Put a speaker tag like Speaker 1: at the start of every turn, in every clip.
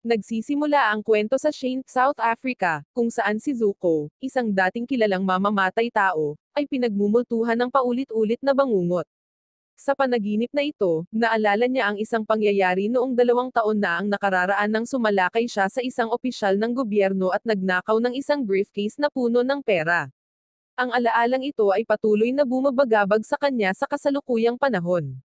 Speaker 1: Nagsisimula ang kwento sa Shane, South Africa, kung saan si Zuko, isang dating kilalang mamamatay tao, ay pinagmumultuhan ng paulit-ulit na bangungot. Sa panaginip na ito, naalala niya ang isang pangyayari noong 2 taon na ang nakararaan nang sumalakay siya sa isang opisyal ng gobyerno at nagnakaw ng isang briefcase na puno ng pera. Ang alaalang ito ay patuloy na bumabagabag sa kanya sa kasalukuyang panahon.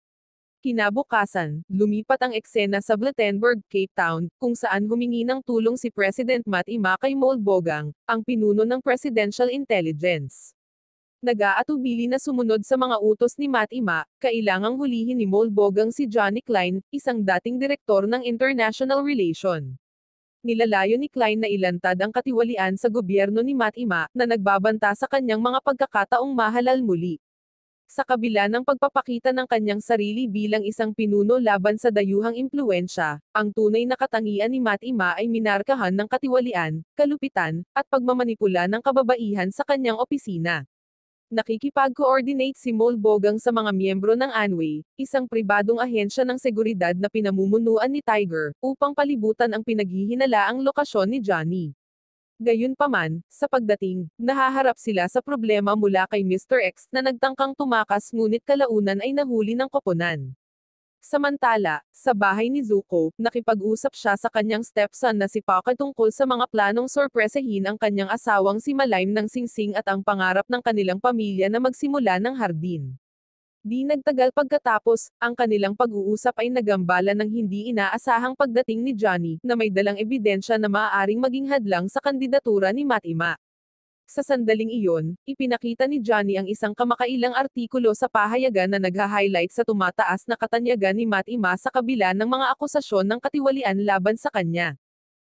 Speaker 1: Kinabukasan, lumipat ang eksena sa Blattenburg, Cape Town, kung saan humingi ng tulong si President Matima kay Molbogang, ang pinuno ng Presidential Intelligence. Nag-aatubili na sumunod sa mga utos ni Matima, kailangang hulihin ni Molbogang si Johnny Klein, isang dating direktor ng International Relation. Nilalayo ni Klein na ilantad ang katiwalian sa gobyerno ni Matima, na nagbabanta sa kanyang mga pagkakataong mahalal muli. Sa kabila ng pagpapakita ng kanyang sarili bilang isang pinuno laban sa dayuhang impluwensya, ang tunay na katangian ni Matima ay minarkahan ng katiwalian, kalupitan, at pagmamanipula ng kababaihan sa kanyang opisina. Nakikipag-coordinate si Molbogang sa mga miyembro ng Anway, isang pribadong ahensya ng seguridad na pinamumunuan ni Tiger, upang palibutan ang pinaghihinalaang lokasyon ni Johnny. Gayunpaman, sa pagdating, nahaharap sila sa problema mula kay Mr. X na nagtangkang tumakas ngunit kalaunan ay nahuli ng koponan. Samantala, sa bahay ni Zuko, nakipag-usap siya sa kanyang stepson na si Paka tungkol sa mga planong sorpresahin ang kanyang asawang si Malaim ng Singsing at ang pangarap ng kanilang pamilya na magsimula ng hardin. Di nagtagal pagkatapos, ang kanilang pag-uusap ay nagambala ng hindi inaasahang pagdating ni Johnny, na may dalang ebidensya na maaaring maging hadlang sa kandidatura ni Matima. Sa sandaling iyon, ipinakita ni Johnny ang isang kamakailang artikulo sa pahayagan na nagha-highlight sa tumataas na katanyagan ni Matima sa kabila ng mga akusasyon ng katiwalian laban sa kanya.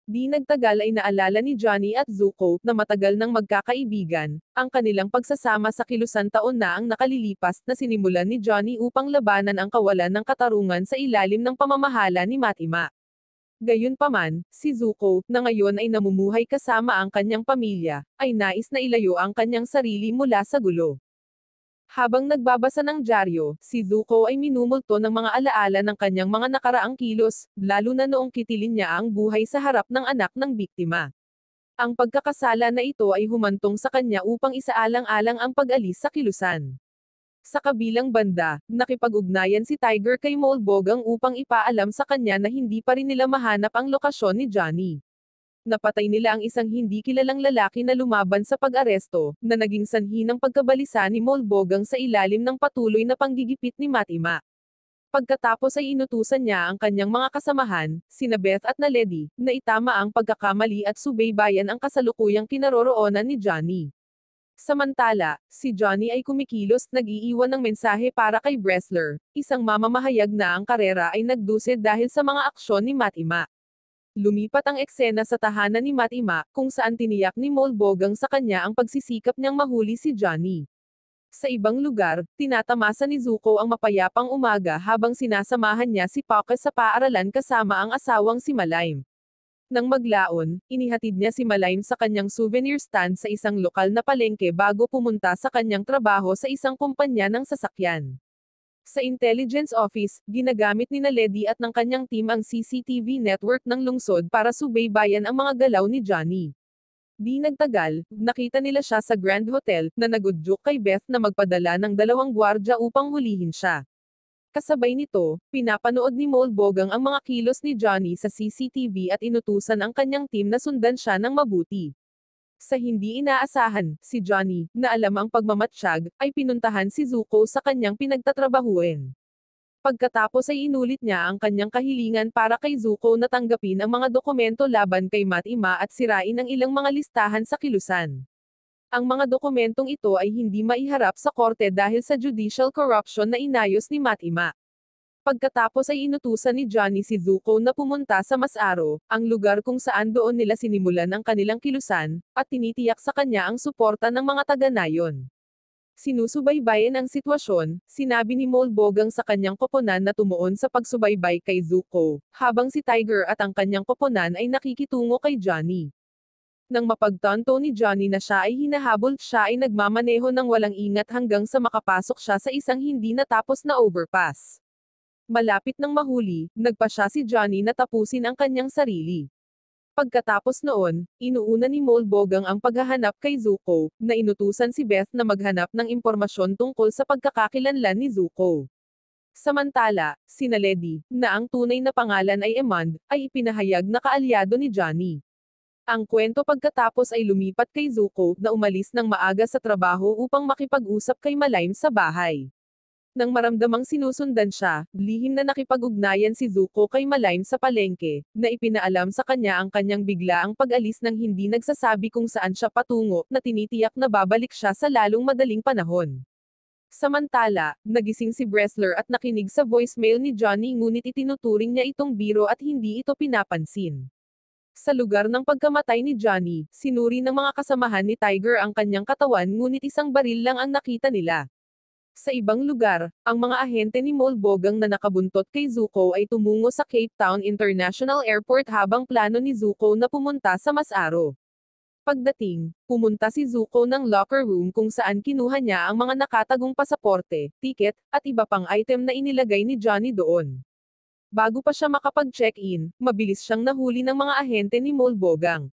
Speaker 1: Di nagtagal ay naalala ni Johnny at Zuko, na matagal nang magkakaibigan, ang kanilang pagsasama sa kilusan taon na ang nakalilipas na sinimulan ni Johnny upang labanan ang kawalan ng katarungan sa ilalim ng pamamahala ni Matima. Gayunpaman, si Zuko, na ngayon ay namumuhay kasama ang kanyang pamilya, ay nais na ilayo ang kanyang sarili mula sa gulo. Habang nagbabasa ng dyaryo, si Zuko ay minumulto ng mga alaala ng kanyang mga nakaraang kilos, lalo na noong kitilin niya ang buhay sa harap ng anak ng biktima. Ang pagkakasala na ito ay humantong sa kanya upang isaalang-alang ang pag-alis sa kilusan. Sa kabilang banda, nakipag-ugnayan si Tiger kay Molbogang upang ipaalam sa kanya na hindi pa rin nila mahanap ang lokasyon ni Johnny. Napatay nila ang isang hindi kilalang lalaki na lumaban sa pag-aresto, na naging sanhi ng pagkabalisa ni Molbogang sa ilalim ng patuloy na panggigipit ni Matima. Pagkatapos ay inutusan niya ang kanyang mga kasamahan, sina Beth at Naledi, na itama ang pagkakamali at subaybayan ang kasalukuyang kinaroroonan ni Johnny. Samantala, si Johnny ay kumikilos, nag-iiwan ng mensahe para kay Bressler, isang mamamahayag na ang karera ay nagdusid dahil sa mga aksyon ni Matima. Lumipat ang eksena sa tahanan ni Matima, kung saan tiniyak ni Molbogang sa kanya ang pagsisikap niyang mahuli si Johnny. Sa ibang lugar, tinatamasa ni Zuko ang mapayapang umaga habang sinasamahan niya si Paka sa paaralan kasama ang asawang si Malaim. Nang maglaon, inihatid niya si Malaim sa kanyang souvenir stand sa isang lokal na palengke bago pumunta sa kanyang trabaho sa isang kumpanya ng sasakyan. Sa intelligence office, ginagamit ni Naledi at ng kanyang team ang CCTV network ng lungsod para subaybayan ang mga galaw ni Johnny. Di nagtagal, nakita nila siya sa Grand Hotel, na nagudyok kay Beth na magpadala ng 2 gwardya upang hulihin siya. Kasabay nito, pinapanood ni Molbogang ang mga kilos ni Johnny sa CCTV at inutusan ang kanyang team na sundan siya ng mabuti. Sa hindi inaasahan, si Johnny, na alam ang pagmamatsyag, ay pinuntahan si Zuko sa kanyang pinagtatrabahuin. Pagkatapos ay inulit niya ang kanyang kahilingan para kay Zuko na tanggapin ang mga dokumento laban kay Matima at sirain ang ilang mga listahan sa kilusan. Ang mga dokumentong ito ay hindi maiharap sa korte dahil sa judicial corruption na inayos ni Matima. Pagkatapos ay inutusan ni Johnny si Zuko na pumunta sa Masaro, ang lugar kung saan doon nila sinimulan ang kanilang kilusan, at tinitiyak sa kanya ang suporta ng mga taga-nayon. Sinusubaybayan ang sitwasyon, sinabi ni Molbogang sa kanyang koponan na tumuon sa pagsubaybay kay Zuko, habang si Tiger at ang kanyang koponan ay nakikitungo kay Johnny. Nang mapagtanto ni Johnny na siya ay hinahabol, siya ay nagmamaneho ng walang ingat hanggang sa makapasok siya sa isang hindi natapos na overpass. Malapit nang mahuli, nagpa siya si Johnny na tapusin ang kanyang sarili. Pagkatapos noon, inuuna ni Molbogang ang paghahanap kay Zuko, na inutusan si Beth na maghanap ng impormasyon tungkol sa pagkakakilanlan ni Zuko. Samantala, sina Lady, na ang tunay na pangalan ay Emond, ay ipinahayag na kaalyado ni Johnny. Ang kwento pagkatapos ay lumipat kay Zuko na umalis ng maaga sa trabaho upang makipag-usap kay Malaym sa bahay. Nang maramdamang sinusundan siya, lihim na nakipag-ugnayan si Zuko kay Malaym sa palengke, na ipinaalam sa kanya ang kanyang biglaang pag-alis nang hindi nagsasabi kung saan siya patungo, na tinitiyak na babalik siya sa lalong madaling panahon. Samantala, nagising si Bressler at nakinig sa voicemail ni Johnny ngunit itinuturing niya itong biro at hindi ito pinapansin. Sa lugar ng pagkamatay ni Johnny, sinuri ng mga kasamahan ni Tiger ang kanyang katawan ngunit isang baril lang ang nakita nila. Sa ibang lugar, ang mga ahente ni Molbogang na nakabuntot kay Zuko ay tumungo sa Cape Town International Airport habang plano ni Zuko na pumunta sa Masaro. Pagdating, pumunta si Zuko ng locker room kung saan kinuha niya ang mga nakatagong pasaporte, tiket, at iba pang item na inilagay ni Johnny doon. Bago pa siya makapag-check-in, mabilis siyang nahuli ng mga ahente ni Molbogang.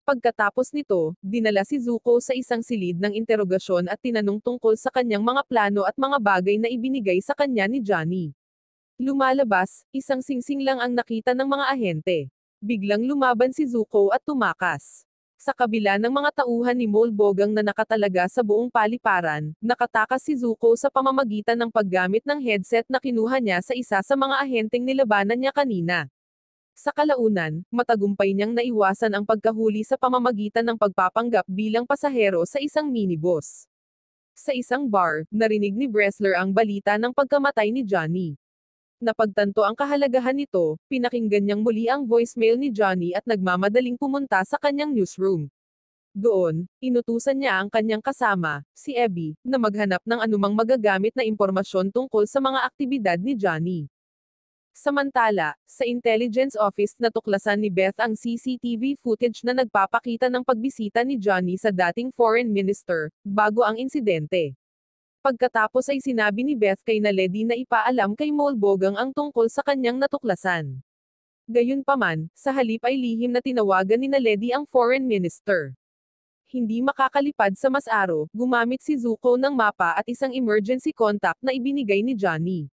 Speaker 1: Pagkatapos nito, dinala si Zuko sa isang silid ng interogasyon at tinanong tungkol sa kanyang mga plano at mga bagay na ibinigay sa kanya ni Johnny. Lumalabas, isang singsing lang ang nakita ng mga ahente. Biglang lumaban si Zuko at tumakas. Sa kabila ng mga tauhan ni Molbogang na nakatalaga sa buong paliparan, nakatakas si Zuko sa pamamagitan ng paggamit ng headset na kinuha niya sa isa sa mga ahenteng nilabanan niya kanina. Sa kalaunan, matagumpay niyang naiwasan ang pagkahuli sa pamamagitan ng pagpapanggap bilang pasahero sa isang minibus. Sa isang bar, narinig ni Bressler ang balita ng pagkamatay ni Johnny. Napagtanto ang kahalagahan nito, pinakinggan niyang muli ang voicemail ni Johnny at nagmamadaling pumunta sa kanyang newsroom. Doon, inutusan niya ang kanyang kasama, si Abby, na maghanap ng anumang magagamit na impormasyon tungkol sa mga aktibidad ni Johnny. Samantala, sa intelligence office natuklasan ni Beth ang CCTV footage na nagpapakita ng pagbisita ni Johnny sa dating foreign minister, bago ang insidente. Pagkatapos ay sinabi ni Beth kay Naledi na ipaalam kay Molbogang ang tungkol sa kanyang natuklasan. Gayunpaman, sa halip ay lihim na tinawagan ni Naledi ang foreign minister. Hindi makakalipad sa Masaro, gumamit si Zuko ng mapa at isang emergency contact na ibinigay ni Johnny.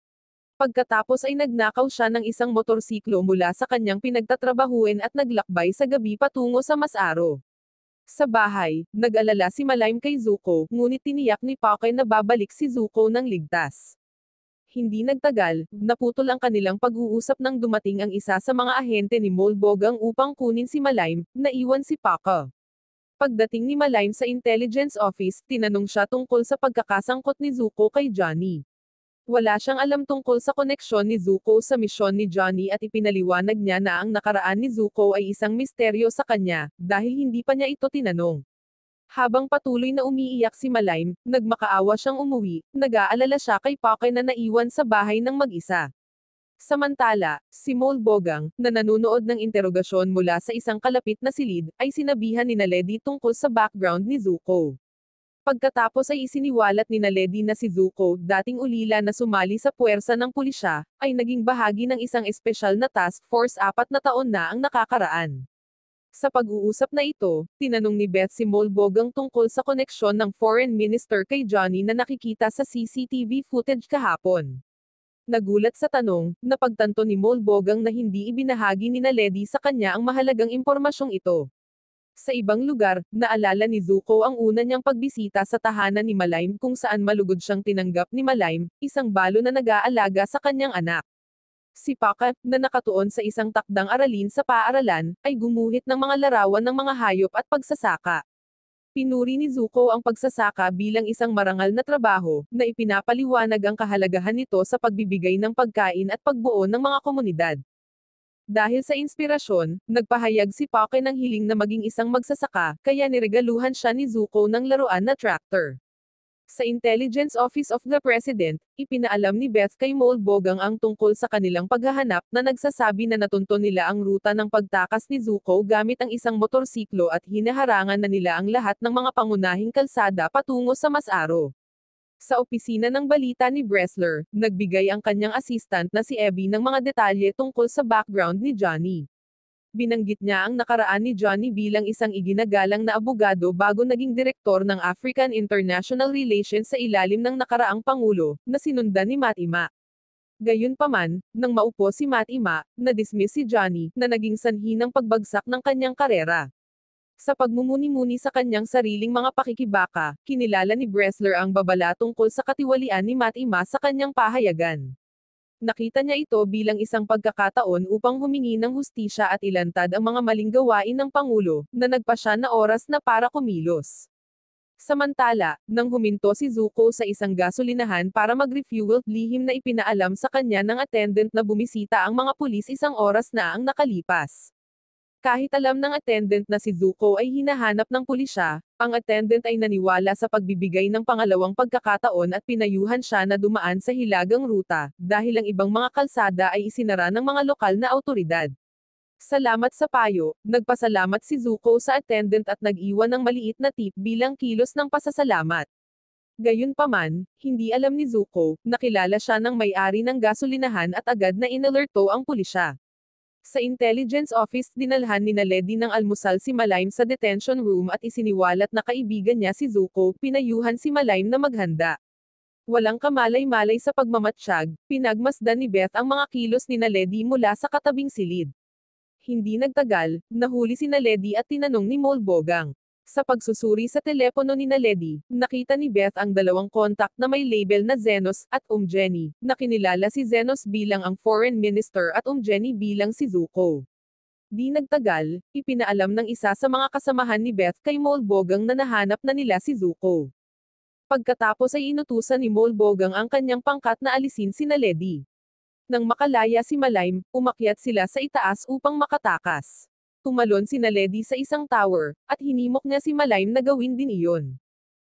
Speaker 1: Pagkatapos ay nagnakaw siya ng isang motorsiklo mula sa kanyang pinagtatrabahuin at naglakbay sa gabi patungo sa Masaro. Sa bahay, nag-alala si Malaym kay Zuko, ngunit tiniyak ni Pakay na babalik si Zuko ng ligtas. Hindi nagtagal, naputol ang kanilang pag-uusap nang dumating ang isa sa mga ahente ni Molbogang upang kunin si Malaym, naiwan si Pakay. Pagdating ni Malaym sa intelligence office, tinanong siya tungkol sa pagkakasangkot ni Zuko kay Johnny. Wala siyang alam tungkol sa koneksyon ni Zuko sa misyon ni Johnny at ipinaliwanag niya na ang nakaraan ni Zuko ay isang misteryo sa kanya, dahil hindi pa niya ito tinanong. Habang patuloy na umiiyak si Malaym, nagmakaawa siyang umuwi, nag-aalala siya kay Pakay na naiwan sa bahay ng mag-isa. Samantala, si Molbogang, na nanunood ng interogasyon mula sa isang kalapit na silid, ay sinabihan ni Naledi tungkol sa background ni Zuko. Pagkatapos ay isiniwalat ni Naledi na si Zuko, dating ulila na sumali sa puwersa ng pulisya, ay naging bahagi ng isang espesyal na task force 4 na taon na ang nakakaraan. Sa pag-uusap na ito, tinanong ni Beth si Molbogang tungkol sa koneksyon ng foreign minister kay Johnny na nakikita sa CCTV footage kahapon. Nagulat sa tanong, napagtanto ni Molbogang na hindi ibinahagi ni Naledi sa kanya ang mahalagang impormasyong ito. Sa ibang lugar, naalala ni Zuko ang una niyang pagbisita sa tahanan ni Malaym kung saan malugod siyang tinanggap ni Malaym, isang balo na nag-aalaga sa kanyang anak. Si Pakay, na nakatuon sa isang takdang aralin sa paaralan, ay gumuhit ng mga larawan ng mga hayop at pagsasaka. Pinuri ni Zuko ang pagsasaka bilang isang marangal na trabaho, na ipinapaliwanag ang kahalagahan nito sa pagbibigay ng pagkain at pagbuo ng mga komunidad. Dahil sa inspirasyon, nagpahayag si Pakay ng hiling na maging isang magsasaka, kaya niregaluhan siya ni Zuko ng laruan na tractor. Sa Intelligence Office of the President, ipinaalam ni Beth kay Molbogang ang tungkol sa kanilang paghahanap na nagsasabi na natunto nila ang ruta ng pagtakas ni Zuko gamit ang isang motorsiklo at hinaharangan na nila ang lahat ng mga pangunahing kalsada patungo sa Masaro. Sa opisina ng balita ni Bressler, nagbigay ang kanyang assistant na si Abby ng mga detalye tungkol sa background ni Johnny. Binanggit niya ang nakaraan ni Johnny bilang isang iginagalang na abogado bago naging direktor ng African International Relations sa ilalim ng nakaraang Pangulo, na sinundan ni Matt Ima. Gayunpaman, nang maupo si Matt Ima, na-dismiss si Johnny, na naging sanhi ng pagbagsak ng kanyang karera. Sa pagmumuni-muni sa kanyang sariling mga pakikibaka, kinilala ni Bressler ang babala tungkol sa katiwalian ni Matt Ima sa kanyang pahayagan. Nakita niya ito bilang isang pagkakataon upang humingi ng hustisya at ilantad ang mga maling gawain ng Pangulo, na nagpasya na oras na para kumilos. Samantala, nang huminto si Zuko sa isang gasolinahan para mag-refuel, lihim na ipinaalam sa kanya ng attendant na bumisita ang mga pulis isang oras na ang nakalipas. Kahit alam ng attendant na si Zuko ay hinahanap ng pulisya, ang attendant ay naniwala sa pagbibigay ng pangalawang pagkakataon at pinayuhan siya na dumaan sa hilagang ruta, dahil ang ibang mga kalsada ay isinara ng mga lokal na awtoridad. Salamat sa payo, nagpasalamat si Zuko sa attendant at nag-iwan ng maliit na tip bilang kilos ng pasasalamat. Gayunpaman, hindi alam ni Zuko, nakilala siya ng may-ari ng gasolinahan at agad na inalerto ang pulisya. Sa intelligence office dinalhan ni Lady ng almusal si Malaym sa detention room at isiniwalat na kaibigan niya si Zuko, pinayuhan si Malaym na maghanda. Walang kamalay-malay sa pagmamatsyag, pinagmasdan ni Beth ang mga kilos ni Lady mula sa katabing silid. Hindi nagtagal, nahuli si Lady at tinanong ni Molbogang. Sa pagsusuri sa telepono ni Lady, nakita ni Beth ang dalawang kontak na may label na Zenos at Jenny, na kinilala si Zenos bilang ang foreign minister at Jenny bilang si Zuko. Di nagtagal, ipinaalam ng isa sa mga kasamahan ni Beth kay Molbogang na nahanap na nila si Zuko. Pagkatapos ay inutusan ni Molbogang ang kanyang pangkat na alisin si Lady. Nang makalaya si Malaym, umakyat sila sa itaas upang makatakas. Tumalon si Lady sa isang tower, at hinimok niya si Malaym na gawin din iyon.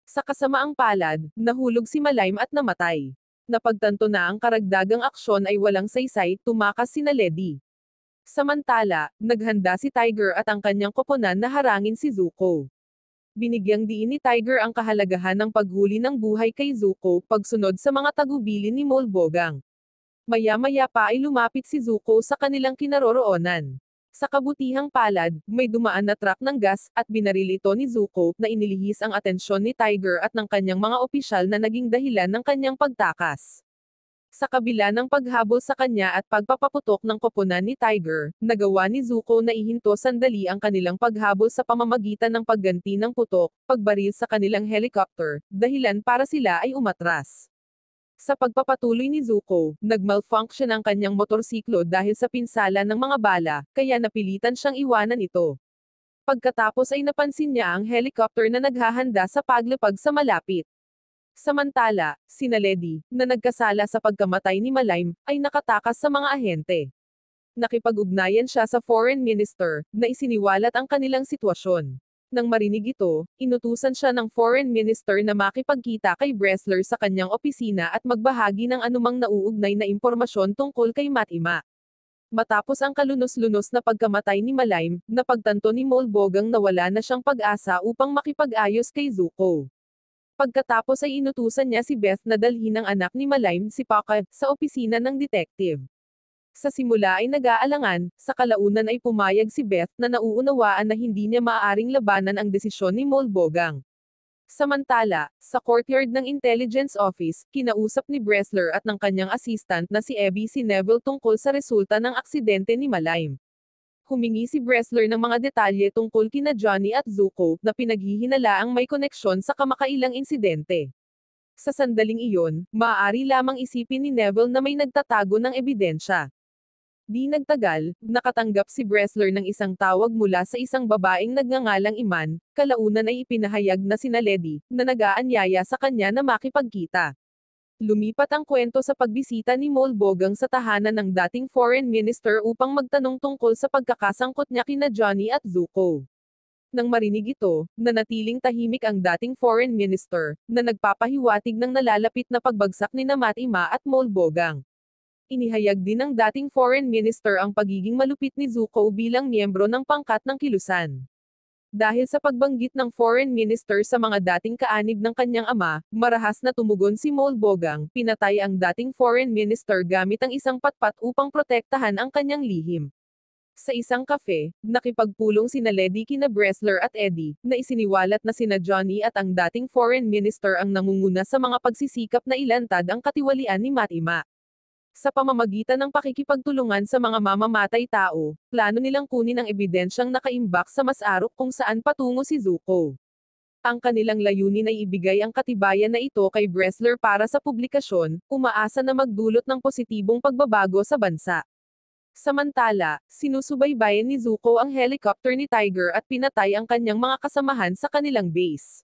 Speaker 1: Sa kasamaang palad, nahulog si Malaym at namatay. Napagtanto na ang karagdagang aksyon ay walang saysay, tumakas si Lady. Samantala, naghanda si Tiger at ang kanyang koponan na harangin si Zuko. Binigyang diin ni Tiger ang kahalagahan ng paghuli ng buhay kay Zuko, pagsunod sa mga tagubilin ni Molbogang. Maya-maya pa ay lumapit si Zuko sa kanilang kinaroroonan. Sa kabutihang palad, may dumaan na truck ng gas, at binaril ito ni Zuko, na inilihis ang atensyon ni Tiger at ng kanyang mga opisyal na naging dahilan ng kanyang pagtakas. Sa kabila ng paghabol sa kanya at pagpapaputok ng koponan ni Tiger, nagawa ni Zuko na ihinto sandali ang kanilang paghabol sa pamamagitan ng pagganti ng putok, pagbaril sa kanilang helicopter, dahilan para sila ay umatras. Sa pagpapatuloy ni Zuko, nagmalfunction ang kanyang motorsiklo dahil sa pinsala ng mga bala, kaya napilitan siyang iwanan ito. Pagkatapos ay napansin niya ang helicopter na naghahanda sa paglapag sa malapit. Samantala, si Lady, na nagkasala sa pagkamatay ni Malaym, ay nakatakas sa mga ahente. Nakipag-ugnayan siya sa foreign minister, na isiniwalat ang kanilang sitwasyon. Nang marinig ito, inutusan siya ng foreign minister na makipagkita kay Bressler sa kanyang opisina at magbahagi ng anumang nauugnay na impormasyon tungkol kay Matt Ima. Matapos ang kalunos-lunos na pagkamatay ni Malaym, napagtanto ni Molbogang na wala na siyang pag-asa upang makipag-ayos kay Zuko. Pagkatapos ay inutusan niya si Beth na dalhin ang anak ni Malaym, si Paka, sa opisina ng detective. Sa simula ay nag-aalangan, sa kalaunan ay pumayag si Beth na nauunawaan na hindi niya maaaring labanan ang desisyon ni Molbogang. Samantala, sa courtyard ng intelligence office, kinausap ni Bressler at ng kanyang assistant na si Abby si Neville tungkol sa resulta ng aksidente ni Malaym. Humingi si Bressler ng mga detalye tungkol kina Johnny at Zuko, na pinaghihinalaang may koneksyon sa kamakailang insidente. Sa sandaling iyon, maaari lamang isipin ni Neville na may nagtatago ng ebidensya. Di nagtagal, nakatanggap si Bressler ng isang tawag mula sa isang babaeng nagngangalang Iman, kalaunan ay ipinahayag na si Lady, na nag-aanyaya sa kanya na makipagkita. Lumipat ang kwento sa pagbisita ni Molbogang sa tahanan ng dating foreign minister upang magtanong tungkol sa pagkakasangkot niya kina Johnny at Zuko. Nang marinig ito, nanatiling tahimik ang dating foreign minister, na nagpapahiwatig ng nalalapit na pagbagsak ni Matt Ima at Molbogang. Inihayag din ng dating foreign minister ang pagiging malupit ni Zuko bilang miyembro ng pangkat ng kilusan. Dahil sa pagbanggit ng foreign minister sa mga dating kaanib ng kanyang ama, marahas na tumugon si Molbogang, pinatay ang dating foreign minister gamit ang isang patpat upang protektahan ang kanyang lihim. Sa isang kafe, nakipagpulong sina Ledy kina Bressler at Eddie, na isiniwalat na sina Johnny at ang dating foreign minister ang nangunguna sa mga pagsisikap na ilantad ang katiwalian ni Matima. Sa pamamagitan ng pakikipagtulungan sa mga mamamatay tao, plano nilang kunin ang ebidensyang nakaimbak sa Mas-Arok kung saan patungo si Zuko. Ang kanilang layunin ay ibigay ang katibayan na ito kay Bressler para sa publikasyon, umaasa na magdulot ng positibong pagbabago sa bansa. Samantala, sinusubaybayan ni Zuko ang helicopter ni Tiger at pinatay ang kanyang mga kasamahan sa kanilang base.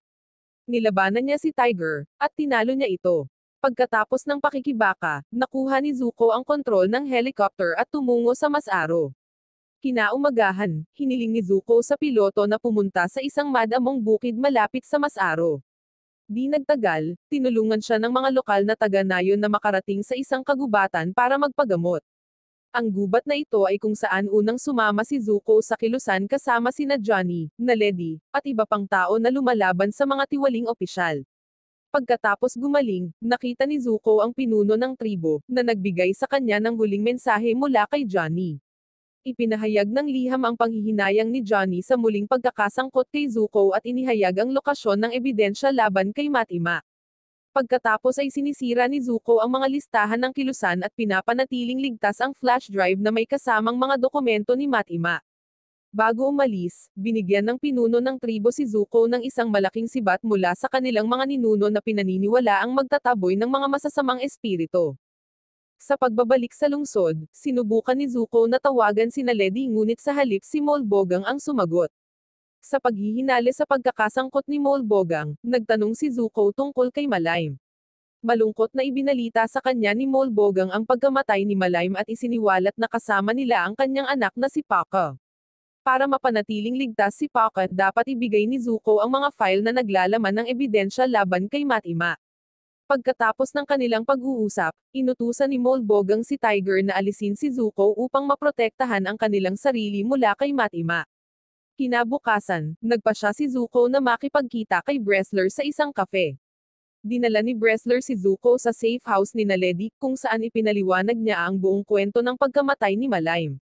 Speaker 1: Nilabanan niya si Tiger, at tinalo niya ito. Pagkatapos ng pakikibaka, nakuha ni Zuko ang kontrol ng helicopter at tumungo sa Mas-Aro. Kinaumagahan, hiniling ni Zuko sa piloto na pumunta sa isang madamong bukid malapit sa Mas-Aro. Di nagtagal, tinulungan siya ng mga lokal na taga-nayon na makarating sa isang kagubatan para magpagamot. Ang gubat na ito ay kung saan unang sumama si Zuko sa kilusan kasama sina Johnny, na Ledy, at iba pang tao na lumalaban sa mga tiwaling opisyal. Pagkatapos gumaling, nakita ni Zuko ang pinuno ng tribo, na nagbigay sa kanya ng huling mensahe mula kay Johnny. Ipinahayag ng liham ang panghihinayang ni Johnny sa muling pagkakasangkot kay Zuko at inihayag ang lokasyon ng ebidensya laban kay Matima. Pagkatapos ay sinisira ni Zuko ang mga listahan ng kilusan at pinapanatiling ligtas ang flash drive na may kasamang mga dokumento ni Matima. Bago umalis, binigyan ng pinuno ng tribo si Zuko ng isang malaking sibat mula sa kanilang mga ninuno na pinaniniwala ang magtataboy ng mga masasamang espiritu. Sa pagbabalik sa lungsod, sinubukan ni Zuko na tawagan sina Ledy ngunit sa halip si Molbogang ang sumagot. Sa paghihinali sa pagkakasangkot ni Molbogang, nagtanong si Zuko tungkol kay Malaym. Malungkot na ibinalita sa kanya ni Molbogang ang pagkamatay ni Malaym at isiniwalat na kasama nila ang kanyang anak na si Pakka. Para mapanatiling ligtas si Pakka, dapat ibigay ni Zuko ang mga file na naglalaman ng ebidensya laban kay Matima. Pagkatapos ng kanilang pag-uusap, inutusan ni Molbogang si Tiger na alisin si Zuko upang maprotektahan ang kanilang sarili mula kay Matima. Kinabukasan, nagpasya si Zuko na makipagkita kay Bressler sa isang kafe. Dinala ni Bressler si Zuko sa safe house ni Ledy, kung saan ipinaliwanag niya ang buong kwento ng pagkamatay ni Malaym.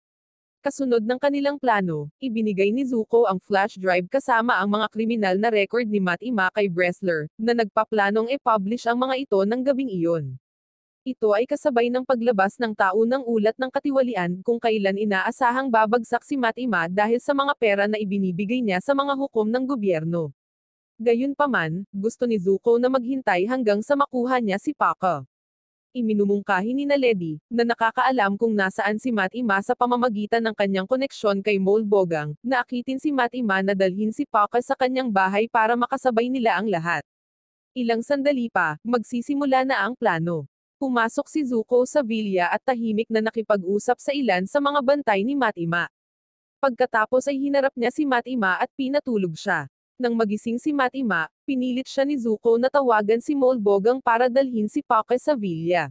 Speaker 1: Kasunod ng kanilang plano, ibinigay ni Zuko ang flash drive kasama ang mga kriminal na record ni Matima kay Bressler, na nagpaplanong i-publish ang mga ito ng gabing iyon. Ito ay kasabay ng paglabas ng taunang ulat ng katiwalian kung kailan inaasahang babagsak si Matima dahil sa mga pera na ibinibigay niya sa mga hukom ng gobyerno. Gayunpaman, gusto ni Zuko na maghintay hanggang sa makuha niya si Pakka. Iminumungkahi ni Ledy, na nakakaalam kung nasaan si Matima sa pamamagitan ng kanyang koneksyon kay Molbogang, na akitin si Matima na dalhin si Pakka sa kanyang bahay para makasabay nila ang lahat. Ilang sandali pa, magsisimula na ang plano. Pumasok si Zuko sa villa at tahimik na nakipag-usap sa ilan sa mga bantay ni Matima. Pagkatapos ay hinarap niya si Matima at pinatulog siya. Nang magising si Matima, pinilit siya ni Zuko na tawagan si Molbogang para dalhin si Pakka sa villa.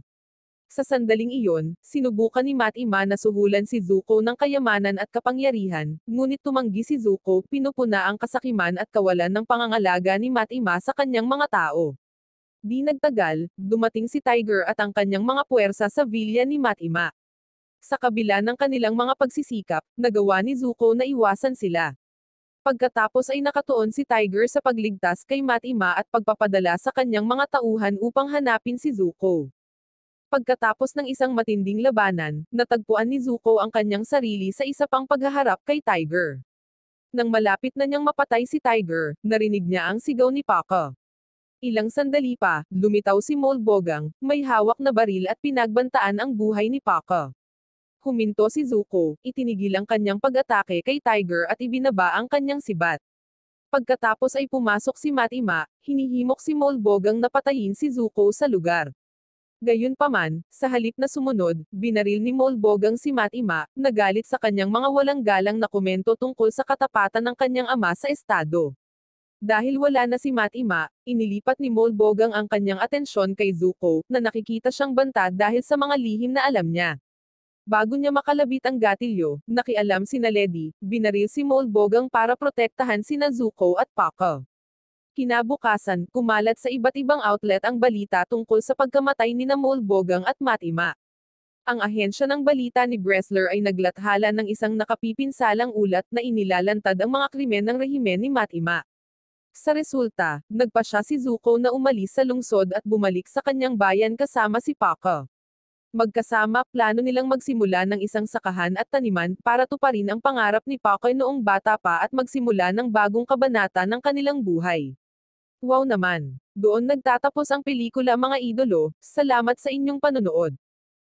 Speaker 1: Sa sandaling iyon, sinubukan ni Matima na suhulan si Zuko ng kayamanan at kapangyarihan, ngunit tumanggi si Zuko, pinupuna ang kasakiman at kawalan ng pangangalaga ni Matima sa kanyang mga tao. Di nagtagal, dumating si Tiger at ang kanyang mga puwersa sa villa ni Matima. Sa kabila ng kanilang mga pagsisikap, nagawa ni Zuko na iwasan sila. Pagkatapos ay nakatuon si Tiger sa pagligtas kay Matima at pagpapadala sa kanyang mga tauhan upang hanapin si Zuko. Pagkatapos ng isang matinding labanan, natagpuan ni Zuko ang kanyang sarili sa isa pang paghaharap kay Tiger. Nang malapit na niyang mapatay si Tiger, narinig niya ang sigaw ni Pakka. Ilang sandali pa, lumitaw si Molbogang, may hawak na baril at pinagbantaan ang buhay ni Pakka. Huminto si Zuko, itinigil ang kanyang pag-atake kay Tiger at ibinaba ang kanyang sibat. Pagkatapos ay pumasok si Matima, hinihimok si Molbogang na patayin si Zuko sa lugar. Gayunpaman, sa halip na sumunod, binaril ni Molbogang si Matima, nagalit sa kanyang mga walang galang na komento tungkol sa katapatan ng kanyang ama sa estado. Dahil wala na si Matima, inilipat ni Molbogang ang kanyang atensyon kay Zuko, na nakikita siyang banta dahil sa mga lihim na alam niya. Bago niya makalabit ang gatilyo, nakialam sina Ledy, binaril si Molbogang para protektahan sina Zuko at Pakka. Kinabukasan, kumalat sa iba't ibang outlet ang balita tungkol sa pagkamatay nina Molbogang at Matima. Ang ahensya ng balita ni Bressler ay naglathala ng isang nakapipinsalang ulat na inilalantad ang mga krimen ng rehimen ni Matima. Sa resulta, nagpa siya si Zuko na umalis sa lungsod at bumalik sa kanyang bayan kasama si Paco. Magkasama, plano nilang magsimula ng isang sakahan at taniman para tuparin ang pangarap ni Paco noong bata pa at magsimula ng bagong kabanata ng kanilang buhay. Wow naman! Doon nagtatapos ang pelikula mga idolo, salamat sa inyong panonood.